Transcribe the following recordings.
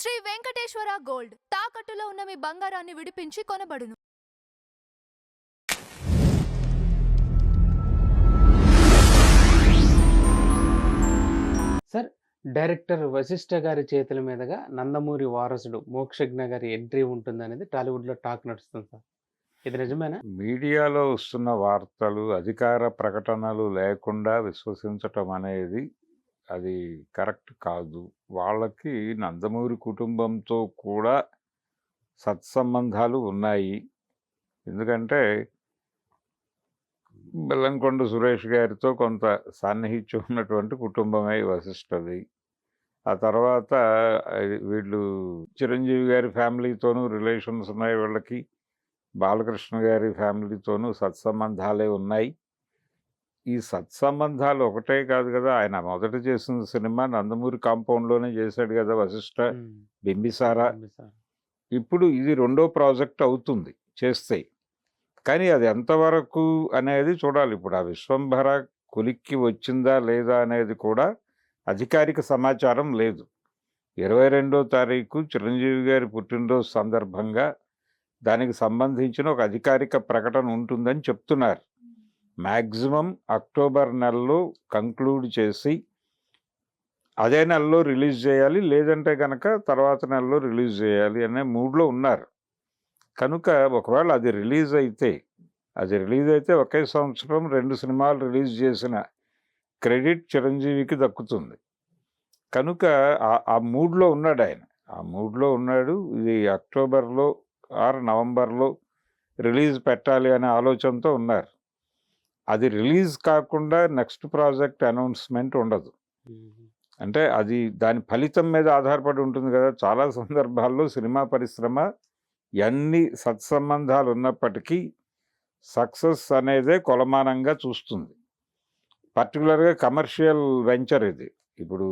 Shri Venkateswara gold తాకట్టులో ఉన్న మీ బంగారాన్ని విడిపించి కొనబడును. సార్, డైరెక్టర్ వశిష్ఠ గారి చేతుల మీదుగా 'నందమూరి వారసుడు' 'మోక్షజ్ఞ' గారి ఎంట్రీ ఉంటుందనేది టాలీవుడ్‌లో టాక్ నడుస్తుంది సార్. ఇది నిజమేనా? మీడియాలో వస్తున్న వార్తలు, అధికార ప్రకటనలు లేకుండా విశ్వసించటం అనేది అది కరెక్ట్ కాదు. వాళ్ళకి నందమూరి కుటుంబంతో కూడా సత్సంబంధాలు ఉన్నాయి. ఎందుకంటే బెల్లంకొండ సురేష్ గారితో కొంత సాన్నిహిత్యం ఉన్నటువంటి కుటుంబమే వశిష్ఠది. ఆ తర్వాత వీళ్ళు చిరంజీవి గారి ఫ్యామిలీతోనూ రిలేషన్స్ ఉన్నాయి వీళ్ళకి. బాలకృష్ణ గారి ఫ్యామిలీతోనూ సత్సంబంధాలే ఉన్నాయి. ఈ సత్సంబంధాలు ఒకటే కాదు కదా, ఆయన మొదట చేసిన సినిమా నందమూరి కాంపౌండ్‌లోనే చేశాడు కదా వశిష్ఠ, హ్మ్. 'బింబిసార'. బింబిసార. ఇప్పుడు ఇది రెండో ప్రాజెక్ట్ అవుతుంది చేస్తే. కానీ అది ఎంతవరకు అనేది చూడాలి. ఇప్పుడు ఆ 'విశ్వంభర' కొలిక్కి వచ్చిందా లేదా అనేది కూడా అధికారిక సమాచారం లేదు. 22వ తారీఖు చిరంజీవి గారి పుట్టినరోజు సందర్భంగా దానికి సంబంధించిన ఒక అధికారిక ప్రకటన ఉంటుందని చెప్తున్నారు. మ్యాక్సిమం అక్టోబర్ నెలలో కంక్లూడ్ చేసి అదే నెలలో రిలీజ్ చేయాలి, లేదంటే కనుక తర్వాత నెలలో రిలీజ్ చేయాలి అనే మూడ్లో ఉన్నారు. కనుక ఒకవేళ అది రిలీజ్ అయితే ఒకే సంవత్సరం 2 సినిమాలు రిలీజ్ చేసిన క్రెడిట్ చిరంజీవికి దక్కుతుంది. కనుక ఆ మూడ్లో ఉన్నాడు ఆయన. ఆ మూడ్లో ఉన్నాడు. ఇది అక్టోబర్లో ఆర్ నవంబర్లో రిలీజ్ పెట్టాలి అనే ఆలోచనతో ఉన్నారు. అది రిలీజ్ కాకుండా నెక్స్ట్ ప్రాజెక్ట్ అనౌన్స్మెంట్ ఉండదు. అంటే అది దాని ఫలితం మీద ఆధారపడి ఉంటుంది కదా. చాలా సందర్భాల్లో సినిమా పరిశ్రమ ఎన్ని సత్సంబంధాలు ఉన్నప్పటికీ సక్సెస్ అనేదే కొలమానంగా చూస్తుంది. పర్టికులర్గా కమర్షియల్ వెంచర్ ఇది. ఇప్పుడు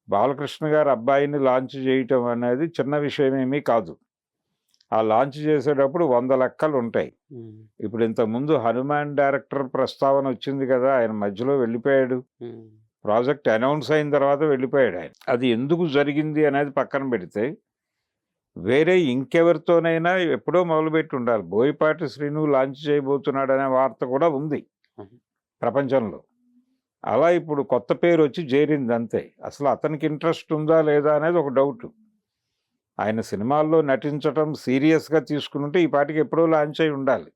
బాలకృష్ణ గారి అబ్బాయిని లాంచ్ చేయటం అనేది చిన్న విషయమేమీ కాదు. ఆ లాంచ్ చేసేటప్పుడు 100 లెక్కలు ఉంటాయి. ఇప్పుడు ఇంతకుముందు హనుమాన్ డైరెక్టర్ ప్రస్తావన వచ్చింది కదా, ఆయన మధ్యలో వెళ్ళిపోయాడు. ప్రాజెక్ట్ అనౌన్స్ అయిన తర్వాత వెళ్ళిపోయాడు ఆయన. అది ఎందుకు జరిగింది అనేది పక్కన పెడితే వేరే ఇంకెవరితోనైనా ఎప్పుడో మొదలుపెట్టి ఉండాలి. బోయపాటి శ్రీను లాంచ్ చేయబోతున్నాడు అనే వార్త కూడా ఉంది ప్రపంచంలో. అలా ఇప్పుడు కొత్త పేరు వచ్చి చేరింది అంతే. అసలు అతనికి ఇంట్రెస్ట్ ఉందా లేదా అనేది ఒక డౌట్. ఆయన సినిమాల్లో నటించటం సీరియస్గా తీసుకుంటే ఈ పాటికి ఎప్పుడో లాంచ్ అయి ఉండాలి.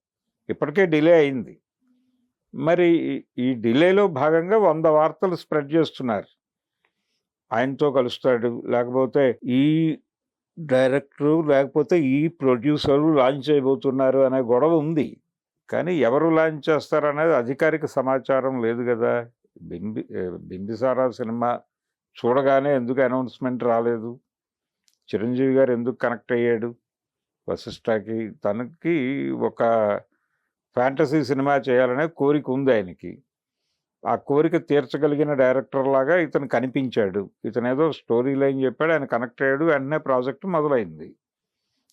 ఇప్పటికే డిలే అయింది. మరి ఈ డిలేలో భాగంగా 100 వార్తలు స్ప్రెడ్ చేస్తున్నారు. ఆయనతో కలుస్తాడు, లేకపోతే ఈ డైరెక్టరు, లేకపోతే ఈ ప్రొడ్యూసరు లాంచ్ చేయబోతున్నారు అనే గొడవ ఉంది. కానీ ఎవరు లాంచ్ చేస్తారనేది అధికారిక సమాచారం లేదు కదా. బింబిసారా సినిమా చూడగానే ఎందుకు అనౌన్స్మెంట్ రాలేదు? చిరంజీవి గారు ఎందుకు కనెక్ట్ అయ్యాడు వశిష్ఠకి? తనకి ఒక ఫ్యాంటసీ సినిమా చేయాలనే కోరిక ఉంది ఆయనకి. ఆ కోరిక తీర్చగలిగిన డైరెక్టర్ లాగా ఇతను కనిపించాడు. ఇతను ఏదో స్టోరీ లైన్ చెప్పాడు, ఆయన కనెక్ట్ అయ్యాడు, వెంటనే ప్రాజెక్ట్ మొదలైంది.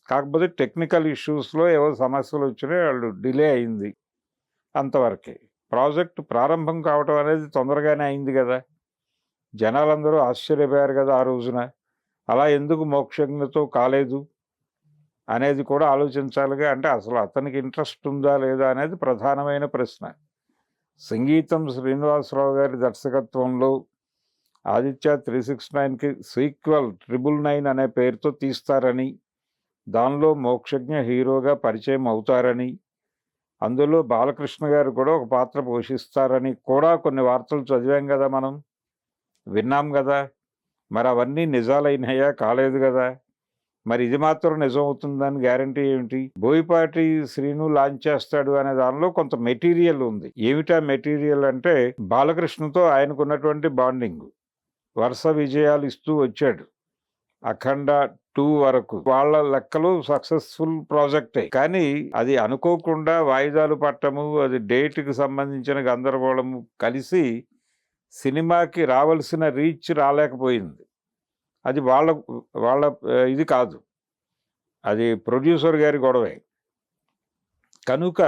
కాకపోతే టెక్నికల్ ఇష్యూస్లో ఏవో సమస్యలు వచ్చినాయి, వాళ్ళు డిలే అయింది, అంతవరకే. ప్రాజెక్ట్ ప్రారంభం కావటం అనేది తొందరగానే అయింది కదా. జనాలందరూ ఆశ్చర్యపోయారు కదా ఆ రోజున. అలా ఎందుకు మోక్షజ్ఞతో కాలేదు అనేది కూడా ఆలోచించాలిగా. అంటే అసలు అతనికి ఇంట్రెస్ట్ ఉందా లేదా అనేది ప్రధానమైన ప్రశ్న. సంగీతం శ్రీనివాసరావు గారి దర్శకత్వంలో ఆదిత్య 369కి సీక్వెల్ 999 అనే పేరుతో తీస్తారని, దానిలో మోక్షజ్ఞ హీరోగా పరిచయం అవుతారని, అందులో బాలకృష్ణ గారు కూడా ఒక పాత్ర పోషిస్తారని కూడా కొన్ని వార్తలు చదివాం కదా, మనం విన్నాం కదా. మరి అవన్నీ నిజాలైనాయా? కాలేదు కదా. మరి ఇది మాత్రం నిజం అవుతుందని గ్యారంటీ ఏమిటి? బోయపాటి శ్రీను లాంచ్ చేస్తాడు అనే దానిలో కొంత మెటీరియల్ ఉంది. ఏమిటా మెటీరియల్ అంటే, బాలకృష్ణతో ఆయనకున్నటువంటి బాండింగ్. వరుస విజయాలు ఇస్తూ వచ్చాడు. అఖండ 2 వరకు వాళ్ళ లెక్కలు సక్సెస్ఫుల్ ప్రాజెక్టే. కానీ అది అనుకోకుండా వాయిదాలు పట్టము, అది డేట్కి సంబంధించిన గందరగోళము కలిసి సినిమాకి రావాల్సిన రీచ్ రాలేకపోయింది. అది వాళ్ళ ఇది కాదు, అది ప్రొడ్యూసర్ గారి గొడవే. కనుక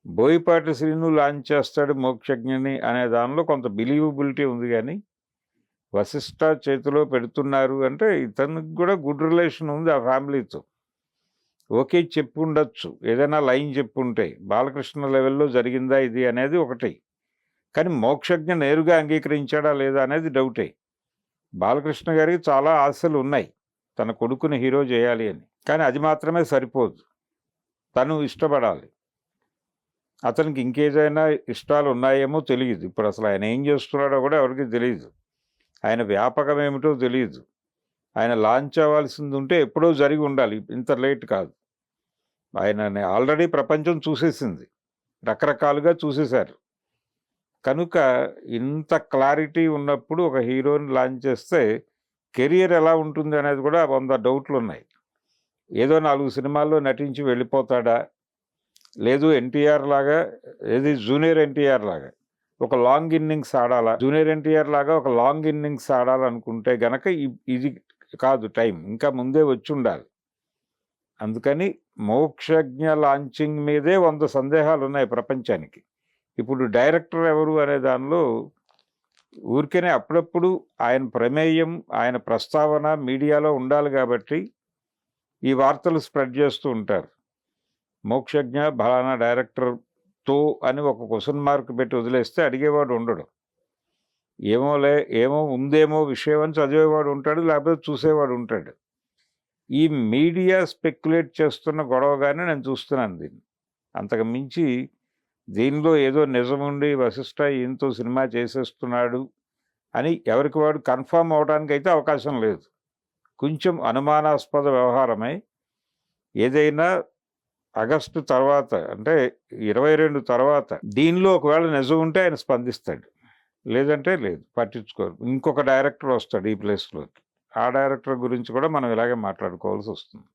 బోయపాటి శ్రీను లాంచ్ చేస్తాడు మోక్షజ్ఞని అనే దానిలో కొంత బిలీవబిలిటీ ఉంది. కానీ వశిష్ఠ చేతిలో పెడుతున్నారు అంటే ఇతనికి కూడా గుడ్ రిలేషన్ ఉంది ఆ ఫ్యామిలీతో. ఓకే చెప్పు ఉండొచ్చు, ఏదైనా లైన్ చెప్పుంటే బాలకృష్ణ లెవెల్లో జరిగిందా ఇది అనేది ఒకటి. కానీ మోక్షజ్ఞ నేరుగా అంగీకరించాడా లేదా అనేది డౌటే. బాలకృష్ణ గారికి చాలా ఆశలు ఉన్నాయి తన కొడుకుని హీరో చేయాలి అని, కానీ అది మాత్రమే సరిపోదు, తను ఇష్టపడాలి. అతనికి ఇంకేదైనా ఇష్టాలు ఉన్నాయేమో తెలియదు. ఇప్పుడు అసలు ఆయన ఏం చేస్తున్నాడో కూడా ఎవరికి తెలియదు. ఆయన వ్యాపకం ఏమిటో తెలియదు. ఆయన లాంచ్ అవ్వాల్సింది ఉంటే ఎప్పుడో జరిగి ఉండాలి, ఇంత లేట్ కాదు. ఆయనని ఆల్రెడీ ప్రపంచం చూసేసింది, రకరకాలుగా చూసేశారు. కనుక ఇంత క్లారిటీ ఉన్నప్పుడు ఒక హీరోని లాంచ్ చేస్తే కెరియర్ ఎలా ఉంటుంది అనేది కూడా 100 డౌట్లు ఉన్నాయి. ఏదో 4 సినిమాల్లో నటించి వెళ్ళిపోతాడా, లేదు ఎన్టీఆర్ లాగా, ఏది జూనియర్ ఎన్టీఆర్ లాగా ఒక లాంగ్ ఇన్నింగ్స్ ఆడాలా, జూనియర్ ఎన్టీఆర్ లాగా ఒక లాంగ్ ఇన్నింగ్స్ ఆడాలనుకుంటే గనక ఇది కాదు టైం, ఇంకా ముందే వచ్చి ఉండాలి. అందుకని మోక్షజ్ఞ లాంచింగ్ మీదే 100 సందేహాలు ఉన్నాయి ప్రపంచానికి. ఇప్పుడు డైరెక్టర్ ఎవరు అనే దానిలో ఊరికేనే అప్పుడప్పుడు ఆయన ప్రమేయం, ఆయన ప్రస్తావన మీడియాలో ఉండాలి కాబట్టి ఈ వార్తలు స్ప్రెడ్ చేస్తూ ఉంటారు. మోక్షజ్ఞ ఫలానా డైరెక్టర్తో అని ఒక క్వశ్చన్ మార్క్ పెట్టి వదిలేస్తే అడిగేవాడు ఉండడు. ఏమో ఉందేమో విషయం అని చదివేవాడు ఉంటాడు, లేకపోతే చూసేవాడు ఉంటాడు. ఈ మీడియా స్పెక్యులేట్ చేస్తున్న గొడవగానే నేను చూస్తున్నాను దీన్ని. అంతకు మించి దీనిలో ఏదో నిజముండి వశిష్ఠ ఈయనతో సినిమా చేసేస్తున్నాడు అని ఎవరికి వాడు కన్ఫర్మ్ అవడానికి అయితే అవకాశం లేదు. కొంచెం అనుమానాస్పద వ్యవహారమై ఏదైనా ఆగస్టు తర్వాత అంటే 22 తర్వాత దీనిలో ఒకవేళ నిజం ఉంటే ఆయన స్పందిస్తాడు, లేదంటే లేదు, పట్టించుకోరు. ఇంకొక డైరెక్టర్ వస్తాడు ఈ ప్లేస్లోకి. ఆ డైరెక్టర్ గురించి కూడా మనం ఇలాగే మాట్లాడుకోవాల్సి వస్తుంది.